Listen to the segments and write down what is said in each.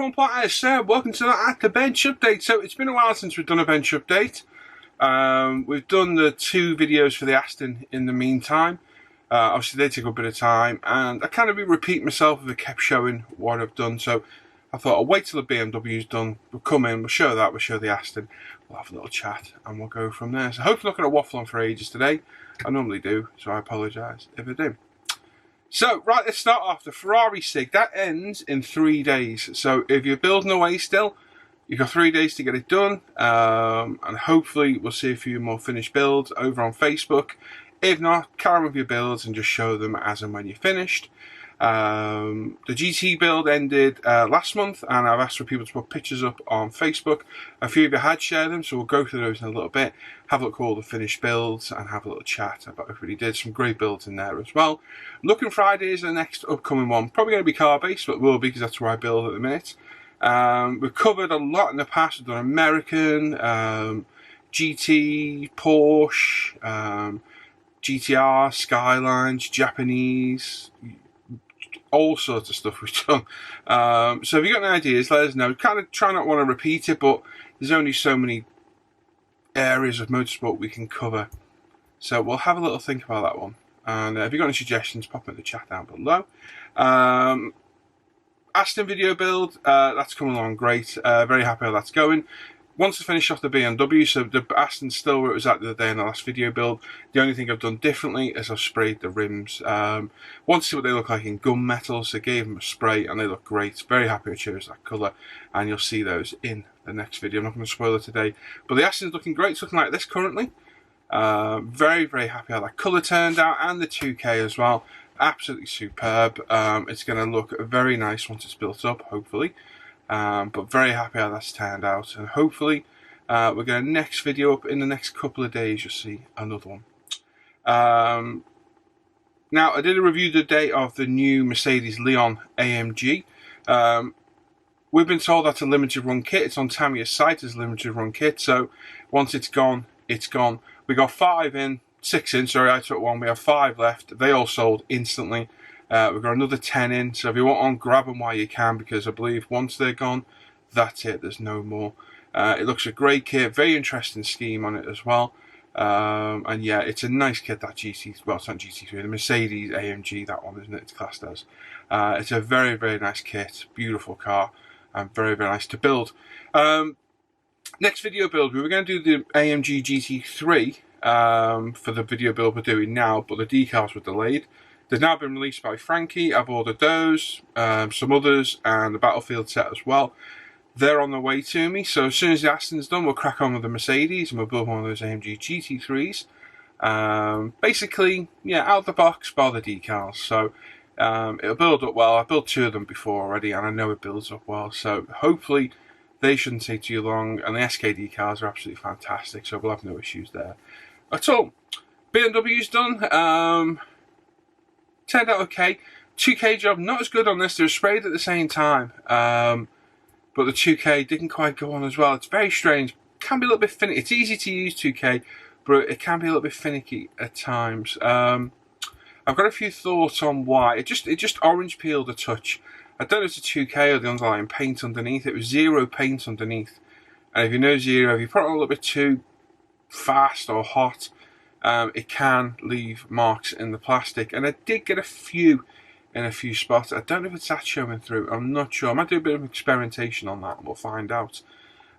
everyone, Platt here. Welcome to the At the Bench update. So it's been a while since we've done a bench update. We've done the 2 videos for the Aston in the meantime. Obviously they take a bit of time, and I kind of repeat myself if I kept showing what I've done. So I thought I'll wait till the BMW's done. We'll come in, we'll show that, we'll show the Aston, we'll have a little chat, and we'll go from there. So hopefully not going to waffle on for ages today. I normally do, so I apologise if I do. So, right, let's start off. The Ferrari SIG, that ends in 3 days. So if you're building away still, you've got 3 days to get it done. And hopefully we'll see a few more finished builds over on Facebook. If not, carry on with your builds and just show them as and when you're finished. The GT build ended last month, and I've asked for people to put pictures up on Facebook. A few of you had shared them, so we'll go through those in a little bit, have a look at all the finished builds, and have a little chat about everybody did. Some great builds in there as well. Looking Friday is the next upcoming one. Probably going to be car based, but will be because that's where I build at the minute. We've covered a lot in the past. We've done American, GT, Porsche, GTR, Skylines, Japanese, all sorts of stuff we've done. So if you've got any ideas, let us know. Kind of try not want to repeat it, but there's only so many areas of motorsport we can cover. So we'll have a little think about that one. And if you've got any suggestions, pop in the chat down below. Aston video build, that's coming along great. Very happy how that's going. Once I finish off the BMW, so the Aston's still where it was at the other day in the last video build. The only thing I've done differently is I've sprayed the rims. Want to see what they look like in gunmetal, so I gave them a spray and they look great. Very happy I chose that colour, and you'll see those in the next video. I'm not going to spoil it today, but the Aston's looking great. It's looking like this currently. Very, very happy how that colour turned out, and the 2K as well. Absolutely superb. It's going to look very nice once it's built up, hopefully. But very happy how that's turned out, and hopefully we're going to next video up in the next couple of days. You'll see another one. Now, I did a review today of the new Mercedes Leon AMG. We've been told that's a limited run kit. It's on Tamiya's site as a limited run kit, so once it's gone, it's gone. We got 6 in, sorry, I took 1. We have 5 left. They all sold instantly. We've got another 10 in, so if you want on, grab them while you can, because I believe once they're gone, that's it, there's no more. It looks a great kit, very interesting scheme on it as well. And yeah, it's a nice kit, that GT, well, it's not GT3, the Mercedes AMG, that one, isn't it? It's classed as. It's a very, very nice kit, beautiful car, and very, very nice to build. Next video build, we were going to do the AMG GT3 for the video build we're doing now, but the decals were delayed. They've now been released by Frankie. I've ordered those, some others, and the Battlefield set as well. They're on the way to me, so as soon as the Aston's done, we'll crack on with the Mercedes, and we'll build one of those AMG GT3s. Basically, yeah, out of the box, bar the decals. So it'll build up well. I've built 2 of them before already, and I know it builds up well. So hopefully they shouldn't take too long, and the SK decals are absolutely fantastic, so we'll have no issues there at all. BMW's done. Turned out okay. 2K job, not as good on this. They were sprayed at the same time. But the 2K didn't quite go on as well. It's very strange. Can be a little bit finicky. It's easy to use 2K, but it can be a little bit finicky at times. I've got a few thoughts on why. It just orange peeled a touch. I don't know if it's a 2K or the underlying paint underneath. It was 0 paint underneath. And if you know 0, if you put it on a little bit too fast or hot, it can leave marks in the plastic, and I did get a few in a few spots. I don't know if it's that showing through. I'm not sure. I might do a bit of experimentation on that, and we'll find out.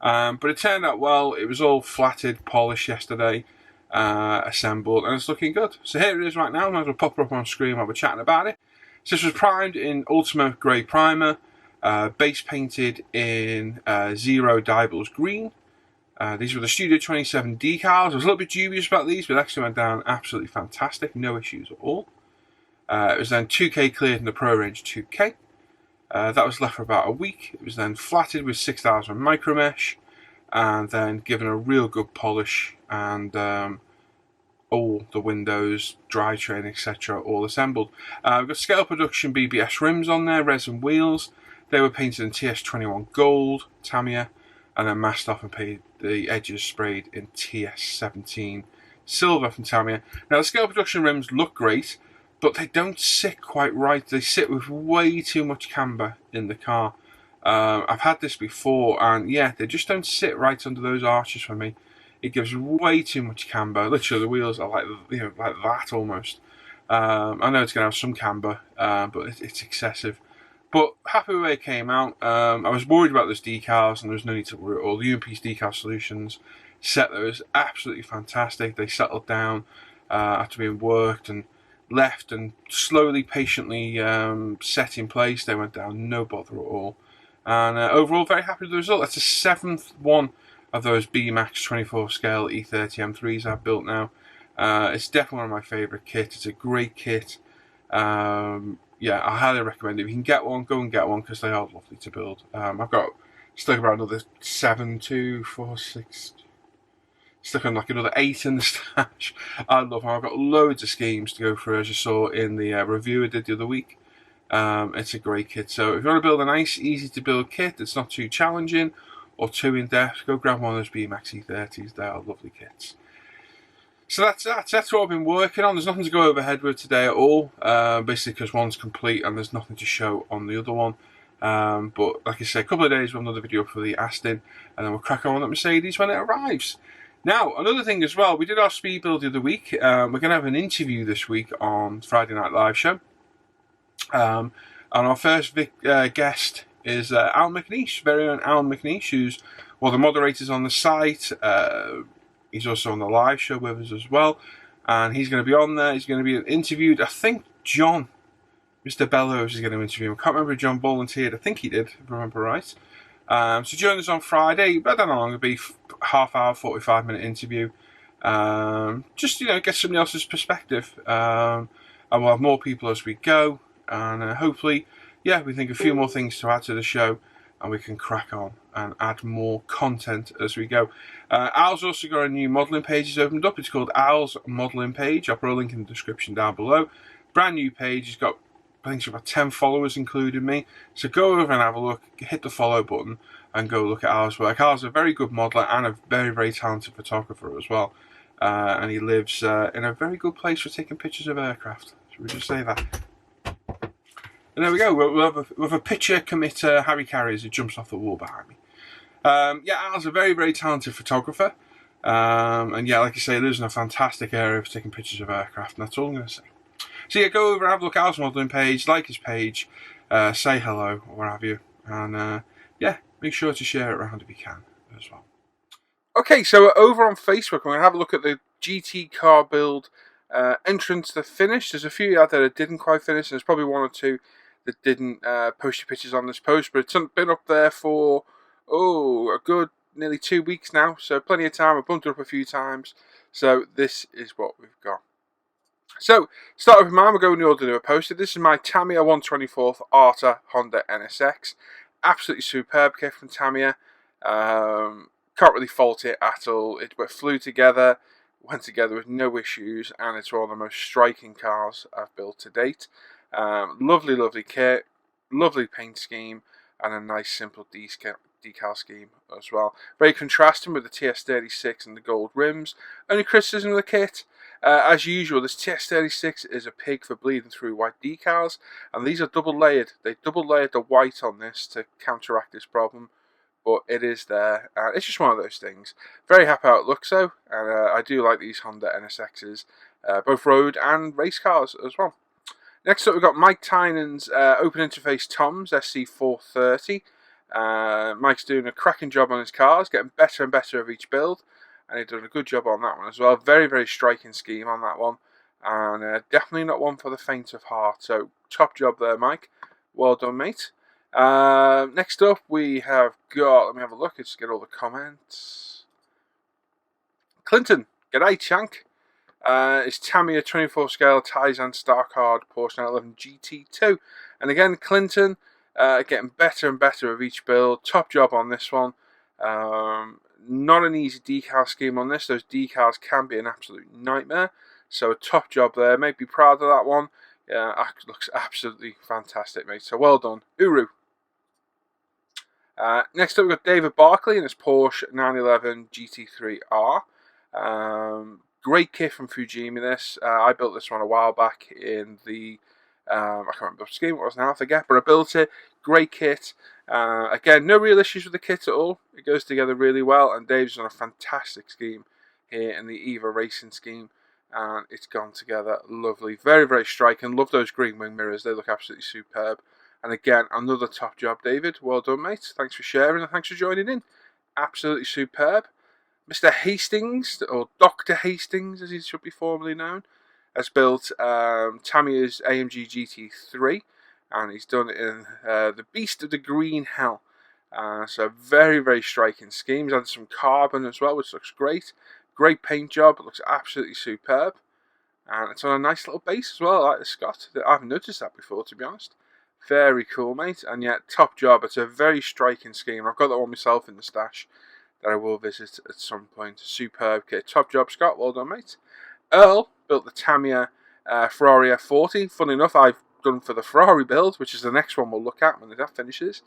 But it turned out well. It was all flatted, polished yesterday, assembled, and it's looking good. So here it is right now. I might as well pop it up on screen while we're chatting about it. So this was primed in Ultimate Grey Primer, base painted in 0 Dibbles Green. These were the Studio 27 decals. I was a little bit dubious about these, but actually went down absolutely fantastic. No issues at all. It was then 2K cleared in the Pro Range 2K. That was left for about a week. It was then flatted with 6000 micro mesh, and then given a real good polish, and all the windows, drivetrain, etc. all assembled. We've got Scale Production BBS rims on there, resin wheels. They were painted in TS21 Gold, Tamiya, and then masked off and painted the edges sprayed in TS17 Silver from Tamiya. Now the Scale Production rims look great, but they don't sit quite right. They sit with way too much camber in the car. I've had this before, and yeah, they just don't sit right under those arches for me. It gives way too much camber. Literally, the wheels are like like that almost. I know it's going to have some camber, but it's excessive. But happy with the way it came out. I was worried about those decals, and there was no need to worry at all. The Piece Decal Solutions set there was absolutely fantastic. They settled down after being worked and left and slowly, patiently set in place. They went down, no bother at all. And overall, very happy with the result. That's the 7th one of those B-Max 24 scale E30 M3s I've built now. It's definitely one of my favourite kits. It's a great kit. Yeah, I highly recommend it. If you can get one, go and get one because they are lovely to build. I've got stuck about another 7, 2, 4, 6, stuck on like another 8 in the stash. I love them. I've got loads of schemes to go through, as you saw in the review I did the other week. It's a great kit. So if you want to build a nice, easy to build kit that's not too challenging or too in depth, go grab one of those B-Max E30s. They are lovely kits. So that's what I've been working on. There's nothing to go overhead with today at all, basically because one's complete and there's nothing to show on the other one. But like I say, a couple of days we'll have another video for the Aston, and then we'll crack on with that Mercedes when it arrives. Now, another thing as well, we did our speed build the other week. We're going to have an interview this week on Friday Night Live show. And our first guest is Alan McNeish, very own Alan McNeish, who's one of the moderators on the site. He's also on the live show with us as well. And he's going to be on there. He's going to be interviewed. I think John, Mr. Bellows, is going to interview him. I can't remember if John volunteered. I think he did, if I remember right. So join us on Friday. I don't know how long it'll be. Half hour, 45-minute interview. Just, get somebody else's perspective. And we'll have more people as we go. And hopefully, we think a few more things to add to the show. And we can crack on and add more content as we go. Al's also got a new modelling page he's opened up. It's called Al's Modelling Page. I'll put a link in the description down below. Brand new page. He's got, I think, about 10 followers, including me. So go over and have a look. Hit the follow button and go look at Al's work. Al's a very good modeller and a very, very talented photographer as well. And he lives in a very good place for taking pictures of aircraft. Should we just say that? And there we go. We'll have a picture committer, Harry Carey, as it jumps off the wall behind me. Al's a very, very talented photographer. And like I say, lives in a fantastic area for taking pictures of aircraft. And that's all I'm going to say. So go over and have a look at Al's modelling page, like his page, say hello, or what have you. And make sure to share it around if you can as well. Okay, so over on Facebook, we're going to have a look at the GT car build entrance to finish. There's a few out there that didn't quite finish. There's probably one or two that didn't post your pictures on this post, but it's been up there for a good nearly 2 weeks now, so plenty of time. I've bumped it up a few times, so this is what we've got. So, start with mine, we're going in the order they were posted. This is my Tamiya 124th Arta Honda NSX. Absolutely superb kit from Tamiya. Can't really fault it at all. It flew together, went together with no issues, and it's one of the most striking cars I've built to date. Lovely, lovely kit, lovely paint scheme, and a nice simple decal scheme as well. Very contrasting with the TS36 and the gold rims. Only criticism of the kit, as usual, this TS36 is a pig for bleeding through white decals, and these are double layered. They double layered the white on this to counteract this problem, but it is there. It's just one of those things. Very happy how it looks though, and I do like these Honda NSXs, both road and race cars as well. Next up, we've got Mike Tynan's open interface Toms SC430. Mike's doing a cracking job on his cars, getting better and better of each build, and he's done a good job on that one as well. Very, very striking scheme on that one, and definitely not one for the faint of heart. So, top job there, Mike. Well done, mate. Next up, we have got, let me have a look, let's get all the comments. Clinton, g'day, Chank. It's Tamiya 24 scale Tizen Stark Hard Porsche 911 GT2. And again, Clinton, getting better and better of each build. Top job on this one. Not an easy decal scheme on this. Those decals can be an absolute nightmare. So a top job there. Make me proud of that one. Looks absolutely fantastic, mate. So well done. Uru. Next up, we've got David Barkley in his Porsche 911 GT3R. Great kit from Fujimi, this. I built this one a while back in the, I can't remember what scheme it was now, I forget, but I built it. Great kit. Again, no real issues with the kit at all. It goes together really well, and Dave's done a fantastic scheme here in the EVA racing scheme, and it's gone together lovely. Very, very striking. Love those green wing mirrors. They look absolutely superb. And again, another top job, David. Well done, mate. Thanks for sharing and thanks for joining in. Absolutely superb. Mr. Hastings, or Dr. Hastings as he should be formally known, has built Tamiya's AMG GT3, and he's done it in the Beast of the Green Hell. So very, very striking scheme. He's added some carbon as well, which looks great. Great paint job. It looks absolutely superb. And it's on a nice little base as well, like the Scott. I haven't noticed that before, to be honest. Very cool, mate. And yet, top job. It's a very striking scheme. I've got that one myself in the stash that I will visit at some point. Superb kit. Top job, Scott. Well done, mate. Earl built the Tamiya Ferrari F40. Funny enough, I've done for the Ferrari build, which is the next one we'll look at when that finishes.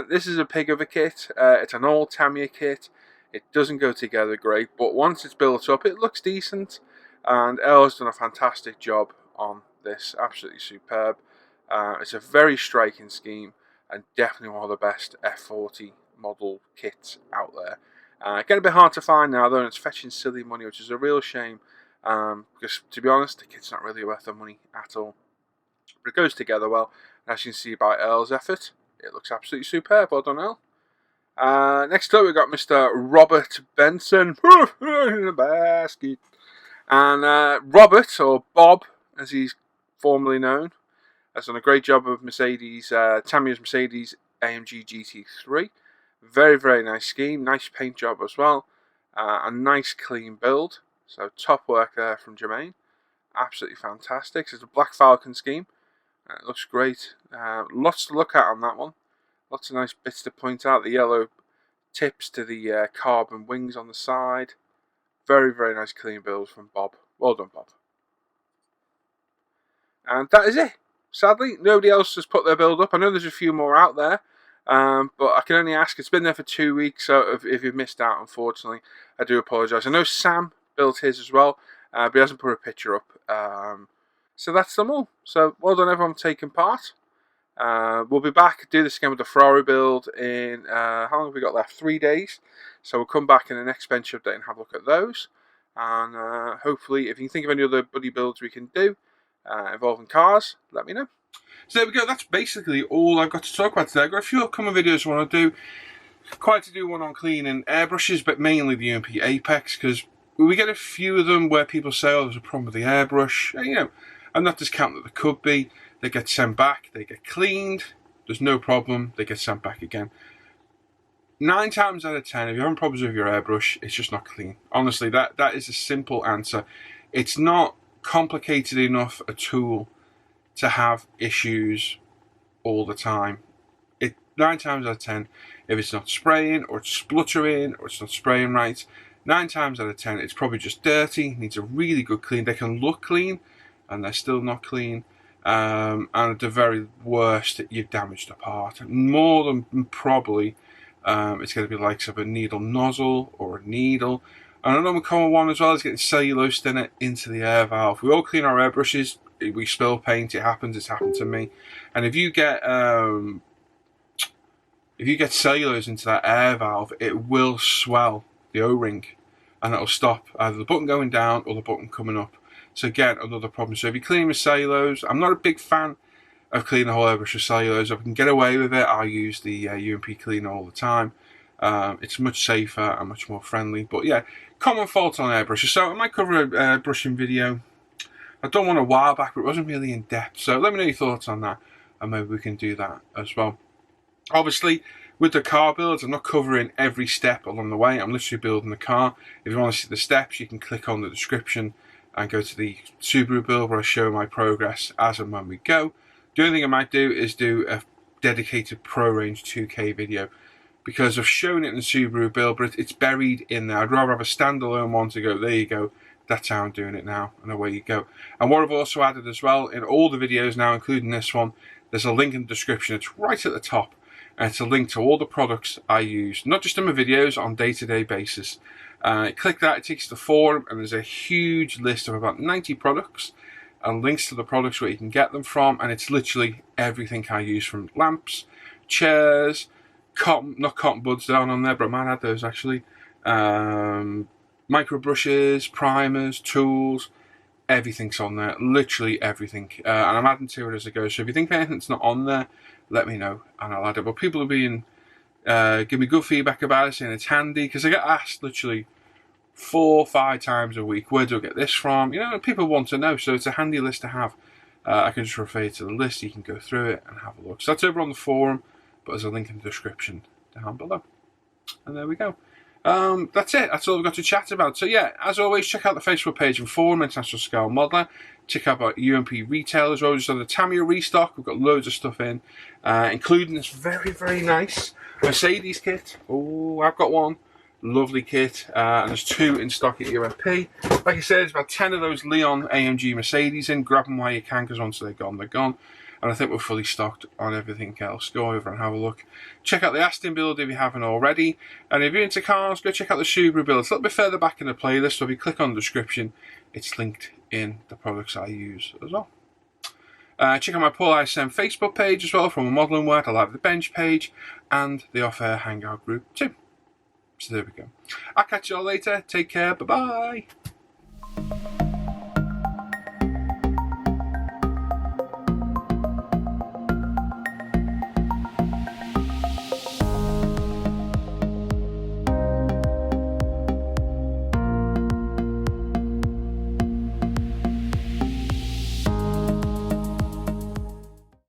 This is a pig of a kit. It's an old Tamiya kit. It doesn't go together great, but once it's built up, it looks decent. And Earl's done a fantastic job on this. Absolutely superb. It's a very striking scheme, and definitely one of the best F40 model kits out there. Getting a bit hard to find now, though, and it's fetching silly money, which is a real shame. Because, to be honest, the kit's not really worth the money at all. But it goes together well. And as you can see by Earl's effort, it looks absolutely superb. Well done, Earl. Next up, we've got Mr. Robert Benson. In the basket. And Robert, or Bob, as he's formerly known, has done a great job of Mercedes, Tamiya's Mercedes AMG GT3. Very, very nice scheme. Nice paint job as well. A nice clean build. So top work there from Jermaine. Absolutely fantastic. It's a Black Falcon scheme. It looks great. Lots to look at on that one. Lots of nice bits to point out. The yellow tips to the carbon wings on the side. Very, very nice clean build from Bob. Well done, Bob. And that is it. Sadly, nobody else has put their build up. I know there's a few more out there. But I can only ask. It's been there for 2 weeks, so if you've missed out, unfortunately, I do apologise. I know Sam built his as well, but he hasn't put a picture up. So that's them all. So well done, everyone, for taking part. We'll be back, do this again with the Ferrari build in, how long have we got left? 3 days. So we'll come back in the next bench update and have a look at those. And hopefully, if you can think of any other buddy builds we can do involving cars, let me know. So there we go, that's basically all I've got to talk about today. I've got a few upcoming videos I want to do. Quite to do one on cleaning airbrushes, but mainly the UMP Apex, because we get a few of them where people say, oh, there's a problem with the airbrush. And, you know, I'm not discounting that there could be. They get sent back, they get cleaned, there's no problem, they get sent back again. 9 times out of 10, if you're having problems with your airbrush, it's just not clean. Honestly, that is a simple answer. It's not complicated enough a tool to have issues all the time. 9 times out of 10, if it's not spraying, or it's spluttering, or it's not spraying right, 9 times out of 10, it's probably just dirty, needs a really good clean. They can look clean, and they're still not clean. And at the very worst, you've damaged a part. More than probably, it's going to be the likes of a needle nozzle or a needle. And another common one as well is getting cellulose in it into the air valve. We all clean our airbrushes. We spill paint. It happens. It's happened to me. And if you get cellulose into that air valve, it will swell the O-ring, and it'll stop either the button going down or the button coming up. So again, another problem. So if you're cleaning with cellulose, I'm not a big fan of cleaning the whole airbrush with cellulose. If I can get away with it, I use the UMP cleaner all the time. It's much safer and much more friendly. But yeah, common fault on airbrushes. So I might cover a brushing video. I've done one a while back, but it wasn't really in depth. So let me know your thoughts on that, and maybe we can do that as well. Obviously, with the car builds, I'm not covering every step along the way. I'm literally building the car. If you want to see the steps, you can click on the description and go to the Subaru build where I show my progress as and when we go. The only thing I might do is do a dedicated Pro Range 2K video, because I've shown it in the Subaru build, but it's buried in there. I'd rather have a standalone one to go, there you go, that's how I'm doing it now, and away you go. And what I've also added as well, in all the videos now, including this one, there's a link in the description. It's right at the top, and it's a link to all the products I use, not just in my videos, on a day-to-day basis. Click that, it takes you to the forum, and there's a huge list of about 90 products, and links to the products where you can get them from, and it's literally everything I use, from lamps chairs, not cotton buds down on there, but I might add those actually. Micro brushes, primers, tools, everything's on there, literally everything. And I'm adding to it as I go. So if you think anything's not on there, let me know and I'll add it. But people have been give me good feedback about it, saying it's handy, because I get asked literally 4 or 5 times a week, where do I get this from? You know, people want to know, so it's a handy list to have. I can just refer you to the list, you can go through it and have a look. So that's over on the forum, but there's a link in the description down below. And there we go. That's it. That's all I've got to chat about. So yeah, as always, check out the Facebook page and forum, International Scale Modeler. Check out our UMP retail as well. Just on the Tamiya restock, we've got loads of stuff in, including this very, very nice Mercedes kit. Oh, I've got one. Lovely kit. And there's 2 in stock at UMP. Like I said, there's about 10 of those Leon AMG Mercedes in. Grab them while you can, because once they're gone, they're gone. And I think we're fully stocked on everything else. Go over and have a look. Check out the Aston build if you haven't already. And if you're into cars, go check out the Subaru build. It's a little bit further back in the playlist, so if you click on the description, it's linked in the products I use as well. Check out my Paul ISM Facebook page as well, from a modelling world. I have the bench page and the Off Air Hangout group too. So there we go. I'll catch you all later. Take care. Bye-bye.